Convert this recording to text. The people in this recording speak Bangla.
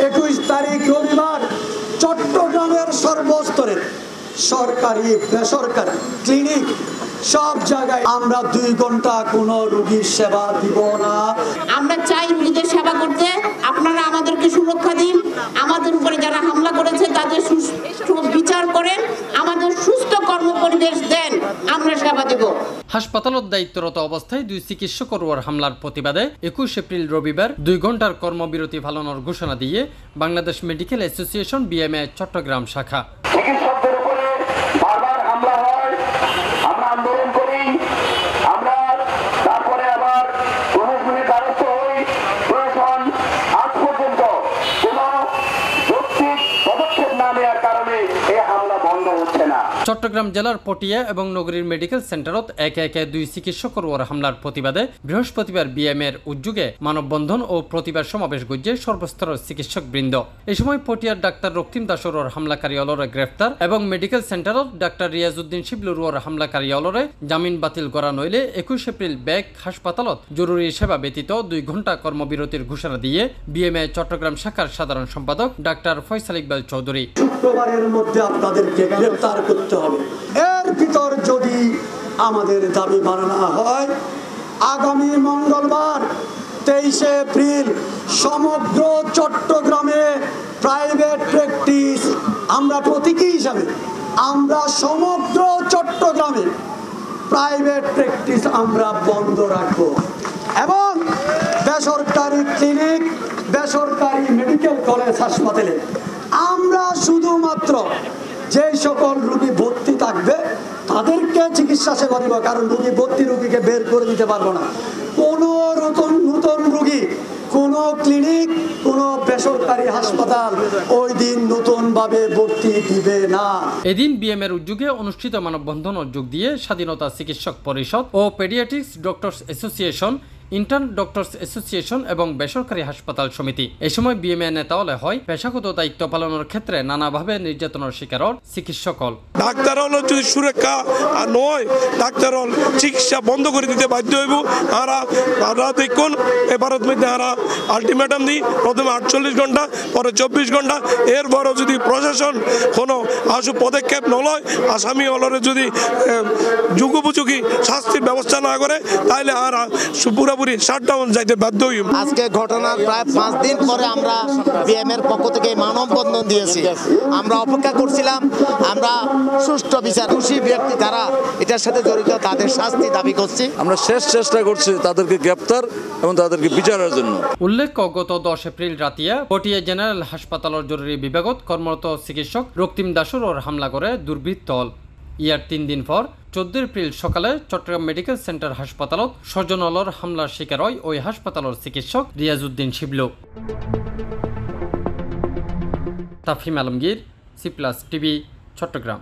21 তারিখ রবিবার চট্টগ্রামের সর্বস্তরের সরকারি বেসরকারি ক্লিনিক সব জায়গায় আমরা 2 ঘন্টা কোনো রোগীর সেবা দিব না। আমরা চাই রোগীদের সেবা করতে, আপনারা আমাদেরকে সুরক্ষা দিন, আমাদের উপরে যারা হামলা করেছে তাদের বিচার করেন, আমাদের সুস্থ কর্মপরিবেশ দেন, আমরা সেবা দেব। হাসপাতালত দায়িত্বরত অবস্থায় 2 চিকিৎসকের ওপর হামলার প্রতিবাদে 21 এপ্রিল রবিবার 2 ঘন্টার কর্মবিরতি পালনের ঘোষণা দিয়ে Bangladesh medical association BMA Chattogram শাখা। চিকিৎসকদের উপরে বারবার হামলা হয়, আমরা আন্দোলন করি, আমরা তারপরে আবার প্রশাসনের দ্বারস্থ হই। প্রশাসন আজ পর্যন্ত কোনো যৌক্তিক পদক্ষেপ না নেওয়ার কারণে এই হামলা বন্ধ হচ্ছে না। চট্টগ্রাম জেলার পটিয়া এবং নগরীর মেডিকেল সেন্টারত একে একে 2 চিকিৎসকের ওপর হামলার প্রতিবাদে বৃহস্পতিবার বিএমএর উদ্যোগে মানববন্ধন ও প্রতিবাদ সমাবেশ গজ্জে সর্বস্তরের চিকিৎসক বৃন্দ। এই সময় পটিয়ার ডাক্তার রক্তিম দাসর হামলাকারী অলরে গ্রেফতার এবং মেডিকেল সেন্টারত ডাক্তার রিয়াজউদ্দিন শিবলুর হামলাকারী অলরে জামিন বাতিল করা নইলে 21 এপ্রিল ব্যাগ হাসপাতালত জরুরি সেবা ব্যতীত 2 ঘন্টা কর্মবিরতির ঘোষণা দিয়ে বিএমএ চট্টগ্রাম শাখার সাধারণ সম্পাদক ডাক্তার ফয়সাল ইকবাল চৌধুরী। শুক্রবারের মধ্যে আপনাদেরকে গ্রেফতার করতে হবে। এর ভিতর যদি আমাদের দাবি মানা হয়, আগামী মঙ্গলবার 23 এপ্রিল সমগ্র চট্টগ্রামে প্রাইভেট প্র্যাকটিস আমরা প্রতীকী হিসাবে আমরা সমগ্র চট্টগ্রামে প্রাইভেট প্র্যাকটিস আমরা বন্ধ রাখব এবং বেসরকারি ক্লিনিক বেসরকারি মেডিকেল কলেজ হাসপাতালে আমরা শুধুমাত্র যে সকল রোগী ভর্তি থাকবে তাদেরকে চিকিৎসা সেবা দেব, কারণ ভর্তি রোগীকে বের করে দিতে পারবো না। কোনো নতুন রোগী কোনো ক্লিনিক কোনো বেসরকারি হাসপাতাল ওই দিন নতুনভাবে ভর্তি দিবে না। এদিন বিএমএর উদ্যোগে অনুষ্ঠিত মানববন্ধন যোগ দিয়ে স্বাধীনতা চিকিৎসক পরিষদ ও paediatrics doctors association, intern doctors association এবং বেসরকারি হাসপাতাল সমিতি। এই সময় বিএমএ নেতাওয়ালে হয় পেশাগত দায়িত্ব পালনের ক্ষেত্রে নানাভাবে নির্যাতনের শিকার চিকিৎসক। ডাক্তার হল যদি সুরক্ষা নয়, ডাক্তার হল চিকিৎসা বন্ধ করে দিতে বাধ্য হইব। আমরা দেখুন এবারের মধ্যে আমরা আলটিমেটাম দিই, প্রথমে 48 ঘন্টা, পরে 24 ঘন্টা। এরপরও যদি প্রশাসন কোনো আশু পদক্ষেপ নলয়, আসামি হলরে যদি যুগোপযোগী শাস্তির ব্যবস্থা না করে, তাহলে আমরা পুরোপুরি শাটডাউন যাইতে বাধ্য হই। আজকে ঘটনার প্রায় 5 দিন পরে আমরা বিএমএর পক্ষ থেকে মানববন্ধন দিয়েছি। আমরা অপেক্ষা করছিলাম, আমরা সুষ্ঠু বিচার, দোষী ব্যক্তি যারা এটার সাথে জড়িত তাদের শাস্তি দাবি করছি। আমরা শেষ চেষ্টা করছি তাদেরকে গ্রেপ্তার এবং তাদেরকে বিচারের জন্য। উল্লেখ্য, গত 10 এপ্রিল রাতিয়া পটিয়া জেনারেল হাসপাতালের জরুরি বিভাগত কর্মরত চিকিৎসক রক্তিম দাসর হামলা করে দুর্বৃত্ত। ইয়ার 3 দিন পর 14 এপ্রিল সকালে চট্টগ্রাম মেডিকেল সেন্টার হাসপাতালত স্বজনলর হামলার শিকার হয় ওই হাসপাতালের চিকিৎসক রিয়াজউদ্দিন শিবলু। তাফহিম আলমগীর, সি+ টিভি, চট্টগ্রাম।